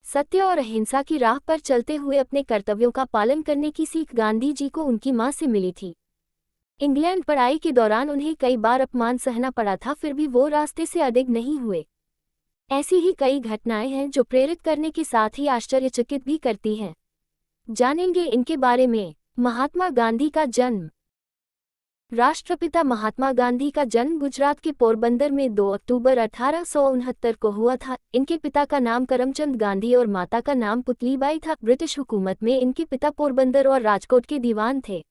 सत्य और अहिंसा की राह पर चलते हुए अपने कर्तव्यों का पालन करने की सीख गांधी जी को उनकी मां से मिली थी। इंग्लैंड पढ़ाई के दौरान उन्हें कई बार अपमान सहना पड़ा था, फिर भी वो रास्ते से अडिग नहीं हुए। ऐसी ही कई घटनाएं हैं जो प्रेरित करने के साथ ही आश्चर्यचकित भी करती हैं। जानेंगे इनके बारे में। महात्मा गांधी का जन्म। राष्ट्रपिता महात्मा गांधी का जन्म गुजरात के पोरबंदर में 2 अक्टूबर 1869 को हुआ था। इनके पिता का नाम करमचंद गांधी और माता का नाम पुतलीबाई था। ब्रिटिश हुकूमत में इनके पिता पोरबंदर और राजकोट के दीवान थे।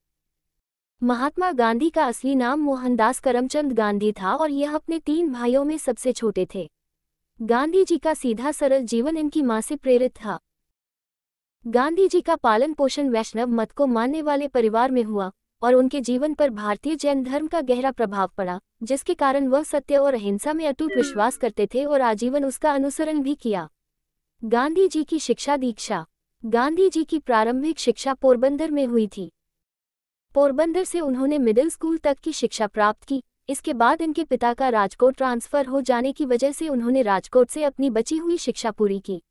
महात्मा गांधी का असली नाम मोहनदास करमचंद गांधी था और यह अपने 3 भाइयों में सबसे छोटे थे। गांधी जी का सीधा सरल जीवन इनकी मां से प्रेरित था। गांधी जी का पालन पोषण वैष्णव मत को मानने वाले परिवार में हुआ और उनके जीवन पर भारतीय जैन धर्म का गहरा प्रभाव पड़ा, जिसके कारण वह सत्य और अहिंसा में अटूट विश्वास करते थे और आजीवन उसका अनुसरण भी किया। गांधी जी की शिक्षा दीक्षा। गांधी जी की प्रारंभिक शिक्षा पोरबंदर में हुई थी। पोरबंदर से उन्होंने मिडिल स्कूल तक की शिक्षा प्राप्त की। इसके बाद इनके पिता का राजकोट ट्रांसफर हो जाने की वजह से उन्होंने राजकोट से अपनी बची हुई शिक्षा पूरी की।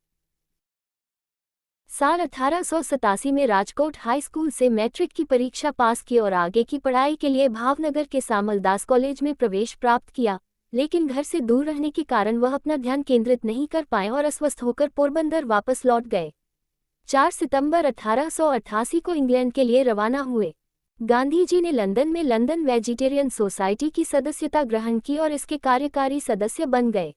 साल 1887 में राजकोट हाई स्कूल से मैट्रिक की परीक्षा पास की और आगे की पढ़ाई के लिए भावनगर के सामलदास कॉलेज में प्रवेश प्राप्त किया, लेकिन घर से दूर रहने के कारण वह अपना ध्यान केंद्रित नहीं कर पाए और अस्वस्थ होकर पोरबंदर वापस लौट गए। 4 सितंबर 1888 को इंग्लैंड के लिए रवाना हुए। गांधी जी ने लंदन में लंदन वेजिटेरियन सोसाइटी की सदस्यता ग्रहण की और इसके कार्यकारी सदस्य बन गए।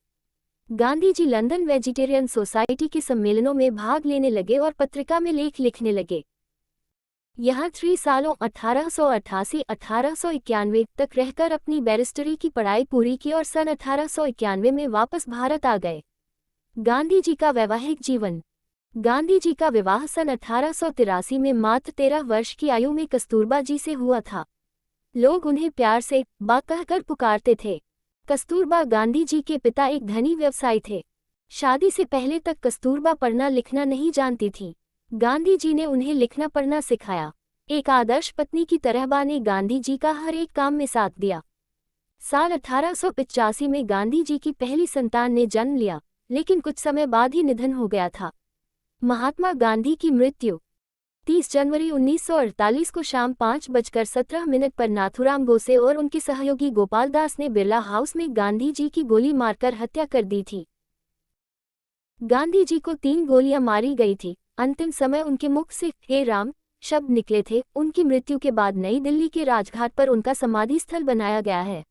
Gandhi ji London vegetarian society के सम्मेलनों में भाग लेने लगे और पत्रिका में लेख लिखने लगे। यहाँ 3 सालों 1888-1891 तक रहकर अपनी बैरिस्टरी की पढ़ाई पूरी की और सन 1891 में वापस भारत आ गए। गांधी जी का वैवाहिक जीवन। गांधी जी का विवाह सन 1883 में मात्र 13 वर्ष की आयु में कस्तूरबा जी से हुआ था। लोग उन्हें प्यार से बा कहकर पुकारते थे। कस्तूरबा गांधी जी के पिता एक धनी व्यवसायी थे। शादी से पहले तक कस्तूरबा पढ़ना लिखना नहीं जानती थी। गांधी जी ने उन्हें लिखना पढ़ना सिखाया। एक आदर्श पत्नी की तरह बा ने गांधी जी का हर एक काम में साथ दिया। साल 1885 में गांधी जी की पहली संतान ने जन्म लिया, लेकिन कुछ समय बाद ही निधन हो गया था। महात्मा गांधी की मृत्यु। 30 जनवरी 1948 को शाम 5:17 पर नाथूराम गोसे और उनके सहयोगी गोपाल दास ने बिरला हाउस में गांधी जी की गोली मारकर हत्या कर दी थी। गांधी जी को 3 गोलियां मारी गई थी। अंतिम समय उनके मुख से हे राम शब्द निकले थे। उनकी मृत्यु के बाद नई दिल्ली के राजघाट पर उनका समाधि स्थल बनाया गया है।